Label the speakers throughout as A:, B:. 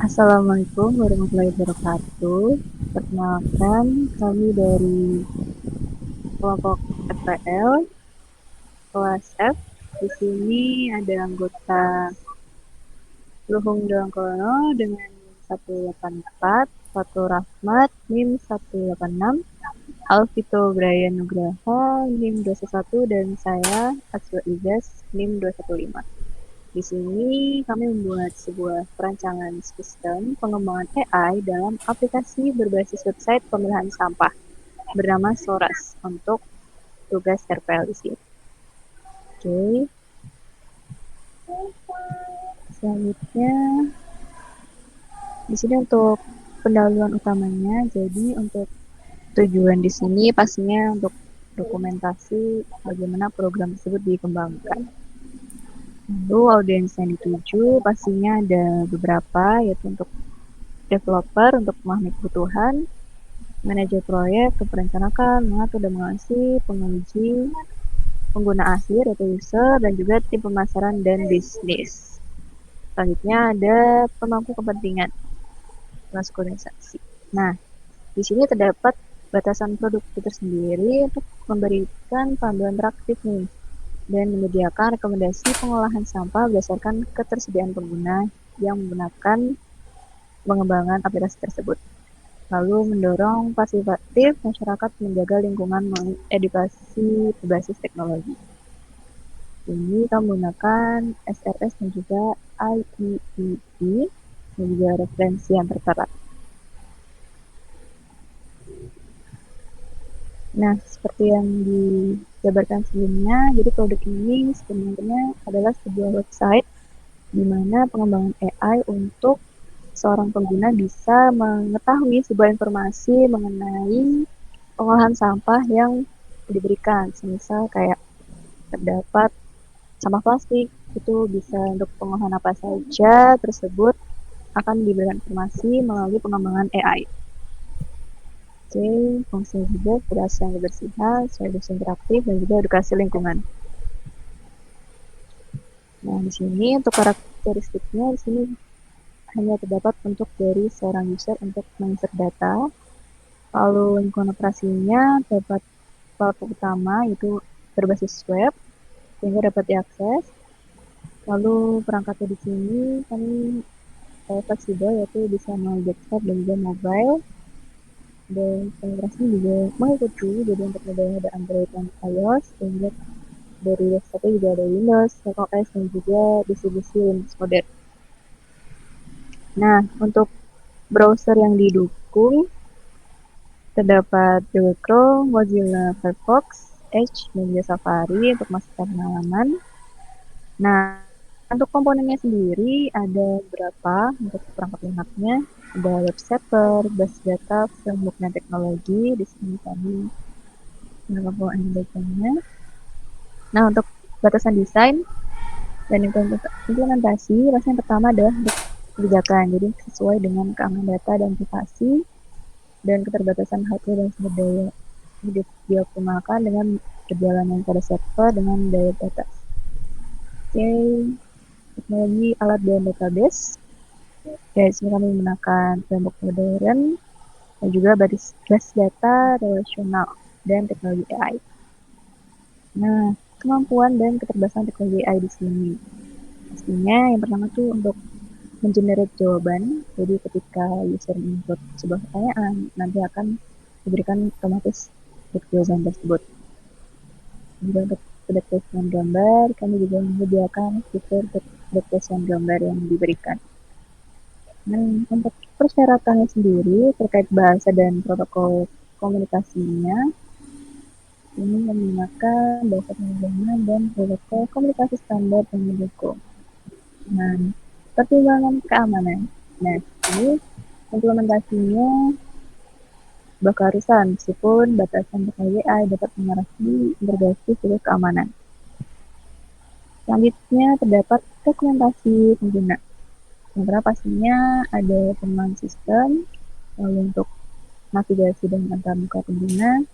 A: Assalamualaikum warahmatullahi wabarakatuh. Perkenalkan, kami dari kelompok FPL kelas F. Di sini ada anggota Luhung Dongkono dengan NIM 184, Fatur Rahmat NIM 186, Alvito Brian Nugraha NIM 211, dan saya Atsua Igas NIM 215. Di sini kami membuat sebuah perancangan sistem pengembangan AI dalam aplikasi berbasis website pemilahan sampah bernama Soras untuk tugas RPL di sini. Oke, selanjutnya di sini untuk pendahuluan utamanya. Jadi untuk tujuan di sini pastinya untuk dokumentasi bagaimana program tersebut dikembangkan. Lalu audiens yang dituju pastinya ada beberapa, yaitu untuk developer untuk memahami kebutuhan, manajer proyek untuk merencanakan, mengatur dan mengawasi, penguji, pengguna akhir yaitu user, dan juga tim pemasaran dan bisnis. Selanjutnya ada pemangku kepentingan masuk organisasi. Nah, di sini terdapat batasan produk itu tersendiri untuk memberikan panduan interaktif nih dan menyediakan rekomendasi pengolahan sampah berdasarkan ketersediaan pengguna yang menggunakan pengembangan aplikasi tersebut. Lalu mendorong partisipatif masyarakat menjaga lingkungan melalui edukasi berbasis teknologi. Ini kita menggunakan SRS dan juga IEEE dan juga referensi yang tertera. Nah, seperti yang dijabarkan sebelumnya, jadi produk ini sebenarnya adalah sebuah website di mana pengembangan AI untuk seorang pengguna bisa mengetahui sebuah informasi mengenai pengolahan sampah yang diberikan. Semisal kayak terdapat sampah plastik, itu bisa untuk pengolahan apa saja tersebut akan diberikan informasi melalui pengembangan AI. Oke, fungsinya juga keberhasilan kebersihan, solusi interaktif, dan juga edukasi lingkungan. Nah, di sini untuk karakteristiknya di sini hanya terdapat untuk dari seorang user untuk menginsert data. Lalu lingkungan operasinya dapat platform utama yaitu berbasis web sehingga dapat diakses. Lalu perangkatnya di sini kami fleksibel yaitu bisa melalui desktop dan juga mobile. Dan pengoperasian juga mengikuti, jadi untuk mobile ada Android dan iOS, sehingga dari desktopnya juga ada Windows, macOS, dan juga distribusi Linux modern. Nah, untuk browser yang didukung terdapat Google Chrome, Mozilla Firefox, Edge, dan juga Safari untuk memastikan pengalaman. Nah, untuk komponennya sendiri ada beberapa untuk perangkat lunaknya. Ada web server, base data, framework dan teknologi. Di sini kami melakukan penelitiannya. Nah, untuk batasan desain dan implementasi, yang pertama adalah kebijakan. Jadi sesuai dengan keamanan data dan privasi dan keterbatasan hardware dan sumber daya. Jadi dioptimalkan dengan perjalanan pada server dengan daya batas. Oke, teknologi alat dan database. Ya, di sini kami menggunakan framework modern dan juga basis data relasional dan teknologi AI. Nah, kemampuan dan keterbatasan teknologi AI di sini. Pastinya yang pertama tuh untuk mengenerate jawaban. Jadi ketika user input sebuah pertanyaan, nanti akan diberikan otomatis jawaban tersebut. Juga untuk detection gambar, kami juga menyediakan fitur detection gambar yang diberikan. Nah, untuk persyaratannya sendiri terkait bahasa dan protokol komunikasinya, ini menggunakan bahasa pemrograman dan protokol komunikasi standar yang mendukung. Nah, pertimbangan keamanan. Nah, ini implementasinya berkeharusan meskipun batasan teknologi AI dapat mengarahkan integrasi seluruh keamanan. Selanjutnya terdapat dokumentasi pengguna. Yang pertama pastinya ada pengembangan sistem, lalu untuk navigasi dan antar muka pengguna,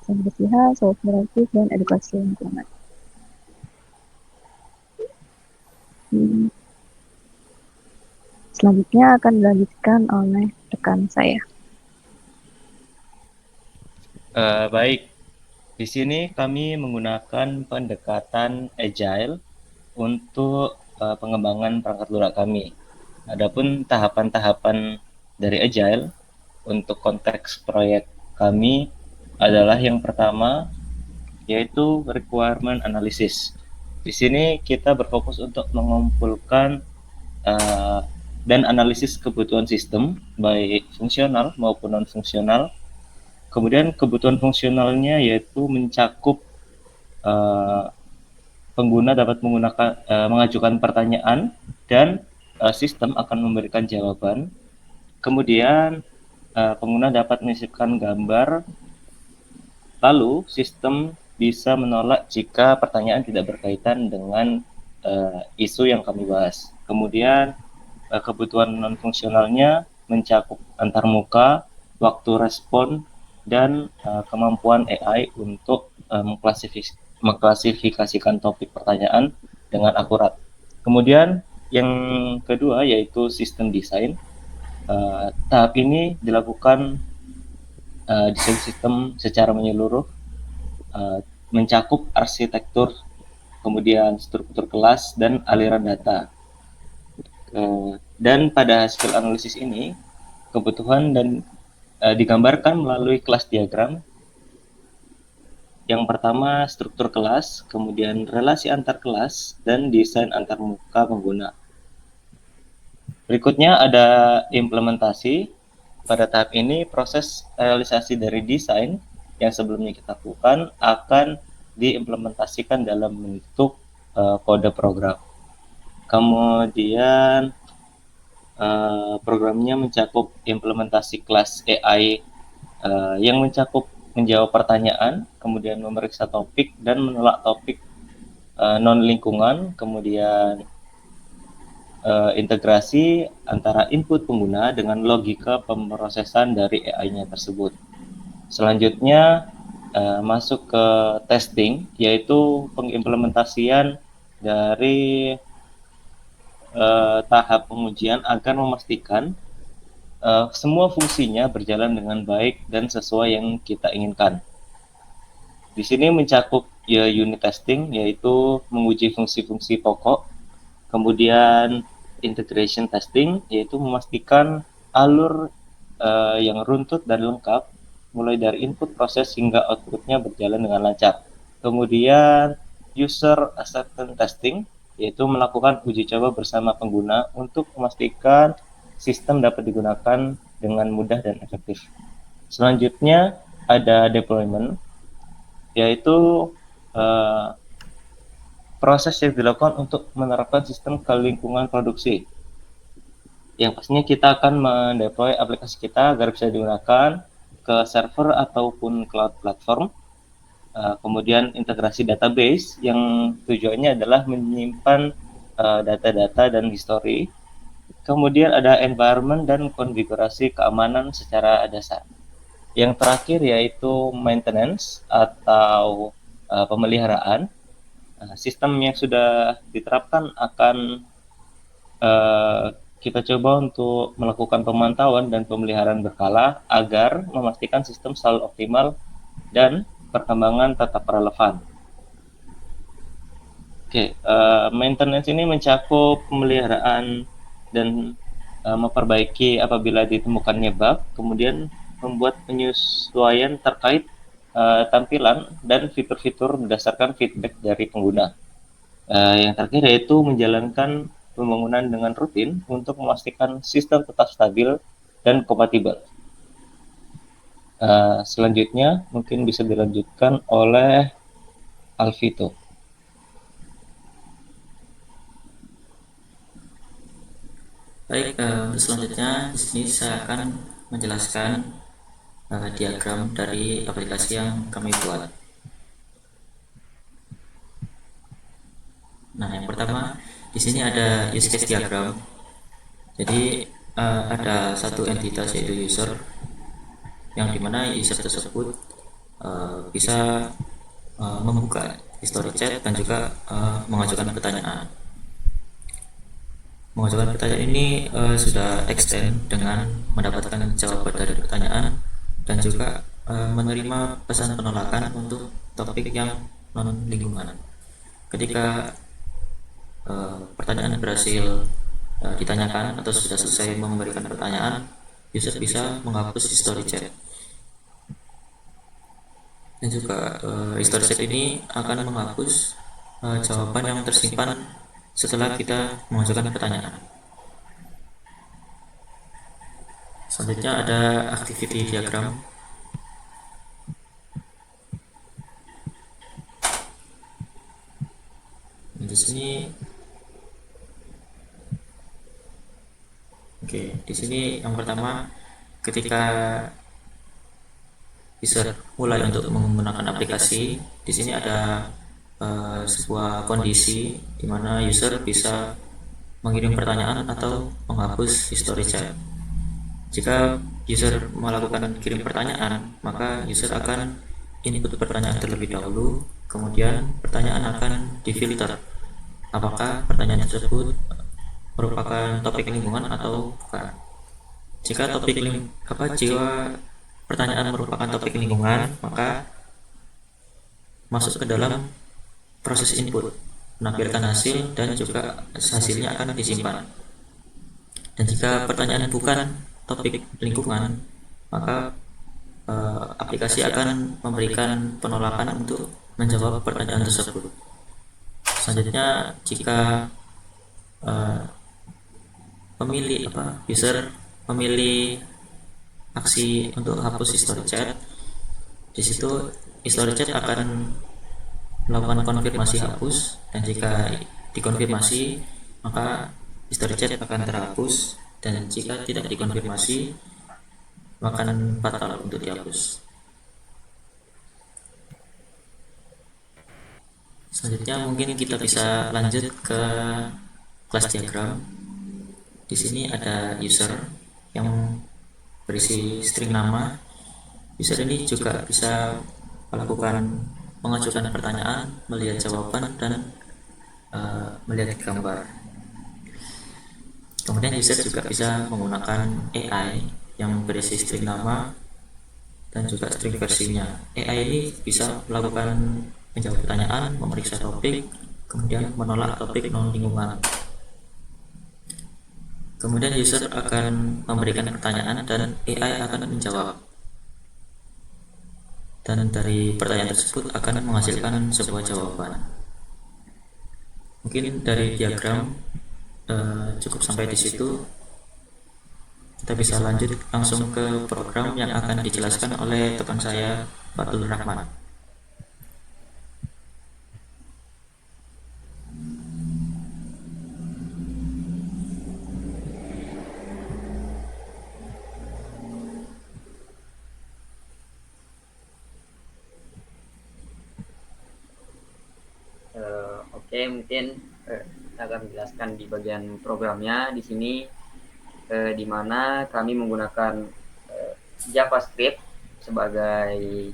A: kebersihan, solusi interaktif, dan edukasi lingkungan. Selanjutnya akan dilanjutkan oleh rekan saya.
B: Baik, di sini kami menggunakan pendekatan agile untuk pengembangan perangkat lunak kami. Adapun tahapan-tahapan dari agile untuk konteks proyek kami adalah yang pertama yaitu requirement analysis. Di sini kita berfokus untuk mengumpulkan uh, dan analisis kebutuhan sistem baik fungsional maupun non fungsional. Kemudian kebutuhan fungsionalnya yaitu mencakup uh, pengguna dapat mengajukan pertanyaan dan sistem akan memberikan jawaban. Kemudian pengguna dapat menyisipkan gambar, lalu sistem bisa menolak jika pertanyaan tidak berkaitan dengan isu yang kami bahas. Kemudian kebutuhan non fungsionalnya mencakup antarmuka, waktu respon, dan kemampuan AI untuk mengklasifikasikan topik pertanyaan dengan akurat. Kemudian yang kedua yaitu sistem desain. Tahap ini dilakukan desain sistem secara menyeluruh, mencakup arsitektur, kemudian struktur kelas dan aliran data. Dan pada hasil analisis ini kebutuhan dan digambarkan melalui kelas diagram. Yang pertama struktur kelas, kemudian relasi antar kelas, dan desain antar muka pengguna. Berikutnya ada implementasi. Pada tahap ini proses realisasi dari desain yang sebelumnya kita lakukan akan diimplementasikan dalam bentuk kode program. Kemudian programnya mencakup implementasi kelas AI yang mencakup menjawab pertanyaan, kemudian memeriksa topik dan menolak topik non lingkungan, kemudian integrasi antara input pengguna dengan logika pemrosesan dari AI-nya tersebut. Selanjutnya masuk ke testing, yaitu pengimplementasian dari tahap pengujian agar memastikan semua fungsinya berjalan dengan baik dan sesuai yang kita inginkan. Di sini mencakup ya unit testing, yaitu menguji fungsi-fungsi pokok, kemudian integration testing, yaitu memastikan alur yang runtut dan lengkap, mulai dari input proses hingga outputnya berjalan dengan lancar. Kemudian user acceptance testing, yaitu melakukan uji coba bersama pengguna untuk memastikan sistem dapat digunakan dengan mudah dan efektif. Selanjutnya ada deployment, yaitu proses yang dilakukan untuk menerapkan sistem ke lingkungan produksi. Yang pastinya kita akan mendeploy aplikasi kita agar bisa digunakan ke server ataupun cloud platform. Kemudian integrasi database yang tujuannya adalah menyimpan data-data dan history. Kemudian ada environment dan konfigurasi keamanan secara dasar. Yang terakhir yaitu maintenance atau pemeliharaan. Sistem yang sudah diterapkan akan kita coba untuk melakukan pemantauan dan pemeliharaan berkala agar memastikan sistem selalu optimal dan perkembangan tetap relevan. Oke, maintenance ini mencakup pemeliharaan dan memperbaiki apabila ditemukannya bug, kemudian membuat penyesuaian terkait tampilan dan fitur-fitur berdasarkan feedback dari pengguna. Yang terakhir yaitu menjalankan pembangunan dengan rutin untuk memastikan sistem tetap stabil dan kompatibel. Selanjutnya mungkin bisa dilanjutkan oleh Alvito.
C: Baik, selanjutnya di sini saya akan menjelaskan diagram dari aplikasi yang kami buat. Nah, yang pertama di sini ada use case diagram. Jadi ada satu entitas yaitu user, yang dimana user tersebut bisa membuka history chat dan juga mengajukan pertanyaan. mengajukan pertanyaan ini sudah extend dengan mendapatkan jawaban dari pertanyaan dan juga menerima pesan penolakan untuk topik yang non lingkungan. Ketika pertanyaan berhasil ditanyakan atau sudah selesai memberikan pertanyaan, user bisa menghapus history chat. Dan juga history chat ini akan menghapus jawaban yang tersimpan setelah kita mengajukan pertanyaan. Selanjutnya ada activity diagram. Di sini, di sini yang pertama, ketika user mulai untuk menggunakan aplikasi, di sini ada sebuah kondisi di mana user bisa mengirim pertanyaan atau menghapus history chat. Jika user melakukan kirim pertanyaan, maka user akan input pertanyaan terlebih dahulu, kemudian pertanyaan akan difilter apakah pertanyaan tersebut merupakan topik lingkungan atau bukan. Jika pertanyaan merupakan topik lingkungan, maka masuk ke dalam proses input, menampilkan hasil dan juga hasilnya akan disimpan. Dan jika pertanyaan bukan topik lingkungan, maka aplikasi akan memberikan penolakan untuk menjawab pertanyaan tersebut. Selanjutnya, jika user memilih aksi untuk hapus history chat, di situ history chat akan melakukan konfirmasi hapus, dan jika dikonfirmasi maka history chat akan terhapus, dan jika tidak dikonfirmasi akan fatal untuk dihapus. Selanjutnya mungkin kita bisa lanjut ke kelas diagram. Di sini ada user yang berisi string nama. User ini juga bisa melakukan mengajukan pertanyaan, melihat jawaban, dan melihat gambar. Kemudian user juga bisa menggunakan AI yang berisi string nama dan juga string versinya. AI ini bisa melakukan menjawab pertanyaan, memeriksa topik, kemudian menolak topik non lingkungan. Kemudian user akan memberikan pertanyaan dan AI akan menjawab. Dan dari pertanyaan tersebut akan menghasilkan sebuah jawaban. Mungkin dari diagram cukup sampai di situ. Kita bisa lanjut langsung ke program yang akan dijelaskan oleh teman saya, Fatul Rahman.
D: Oke, mungkin saya akan menjelaskan di bagian programnya di sini, di mana kami menggunakan JavaScript sebagai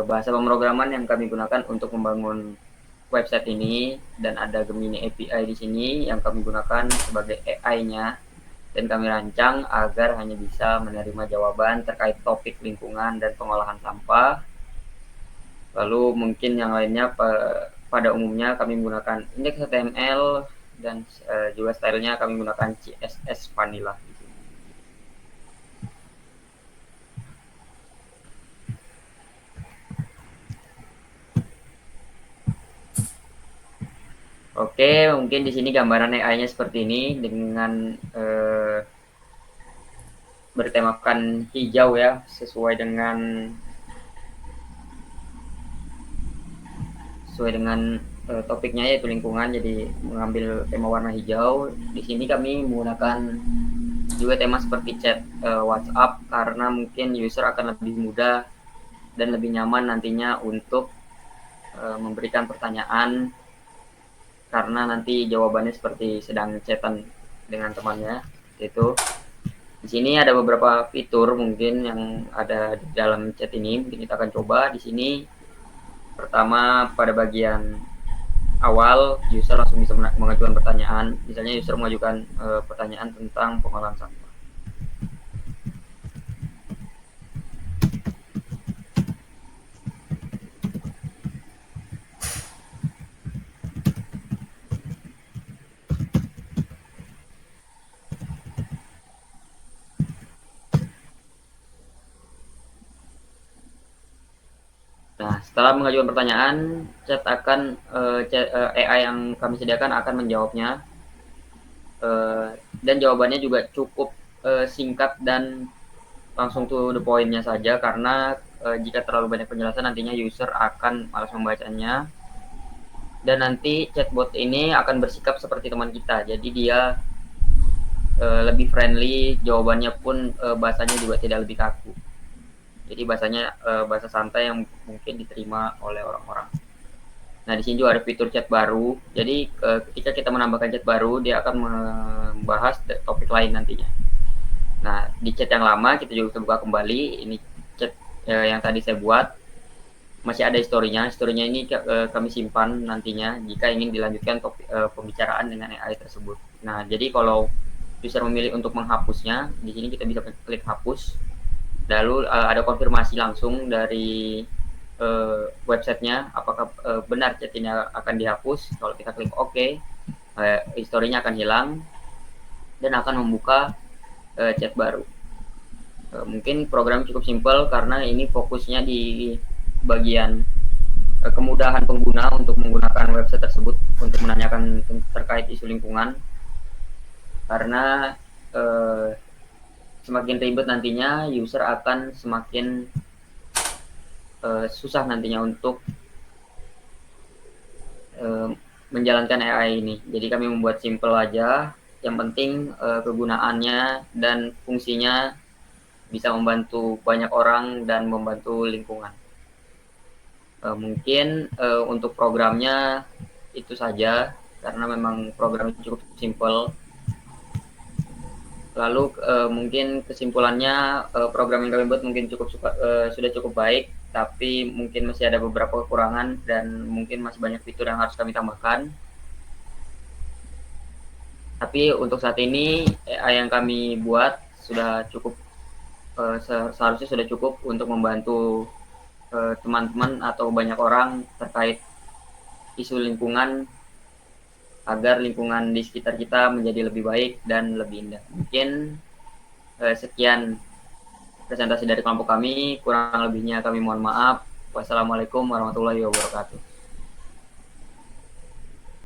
D: bahasa pemrograman yang kami gunakan untuk membangun website ini, dan ada Gemini API di sini yang kami gunakan sebagai AI-nya, dan kami rancang agar hanya bisa menerima jawaban terkait topik lingkungan dan pengolahan sampah. Lalu mungkin yang lainnya pada umumnya kami menggunakan index HTML, dan juga stylenya kami menggunakan CSS Vanilla. Oke, mungkin di sini gambaran AI-nya seperti ini dengan bertemakan hijau ya, sesuai dengan topiknya yaitu lingkungan, jadi mengambil tema warna hijau. Di sini kami menggunakan juga tema seperti chat WhatsApp, karena mungkin user akan lebih mudah dan lebih nyaman nantinya untuk memberikan pertanyaan, karena nanti jawabannya seperti sedang chatan dengan temannya. Itu di sini ada beberapa fitur mungkin yang ada di dalam chat ini, mungkin kita akan coba di sini. Pertama, pada bagian awal user langsung bisa mengajukan pertanyaan. Misalnya user mengajukan pertanyaan tentang pengolahan sampah. Nah, setelah mengajukan pertanyaan, AI yang kami sediakan akan menjawabnya, dan jawabannya juga cukup singkat dan langsung to the point-nya saja, karena jika terlalu banyak penjelasan nantinya user akan malas membacanya, dan nanti chatbot ini akan bersikap seperti teman kita, jadi dia lebih friendly, jawabannya pun bahasanya juga tidak lebih kaku. Jadi bahasanya bahasa santai yang mungkin diterima oleh orang-orang. Nah, di sini juga ada fitur chat baru. Jadi ketika kita menambahkan chat baru, dia akan membahas topik lain nantinya. Nah, di chat yang lama kita juga bisa buka kembali. Ini chat yang tadi saya buat. Masih ada historinya. Historinya ini kami simpan nantinya jika ingin dilanjutkan topik pembicaraan dengan AI tersebut. Nah, jadi kalau user memilih untuk menghapusnya, di sini kita bisa klik hapus. Lalu ada konfirmasi langsung dari websitenya apakah benar chat ini akan dihapus. Kalau kita klik OK, historinya akan hilang dan akan membuka chat baru. Mungkin program cukup simpel karena ini fokusnya di bagian kemudahan pengguna untuk menggunakan website tersebut untuk menanyakan terkait isu lingkungan, karena semakin ribet nantinya user akan semakin susah nantinya untuk menjalankan AI ini. Jadi kami membuat simple aja, yang penting kegunaannya dan fungsinya bisa membantu banyak orang dan membantu lingkungan. Mungkin untuk programnya itu saja, karena memang programnya cukup simple. Lalu mungkin kesimpulannya, program yang kami buat mungkin sudah cukup baik, tapi mungkin masih ada beberapa kekurangan dan mungkin masih banyak fitur yang harus kami tambahkan. Tapi untuk saat ini AI yang kami buat sudah cukup, seharusnya sudah cukup untuk membantu teman-teman atau banyak orang terkait isu lingkungan, agar lingkungan di sekitar kita menjadi lebih baik dan lebih indah. Mungkin sekian presentasi dari kelompok kami, kurang lebihnya kami mohon maaf. Wassalamualaikum warahmatullahi wabarakatuh.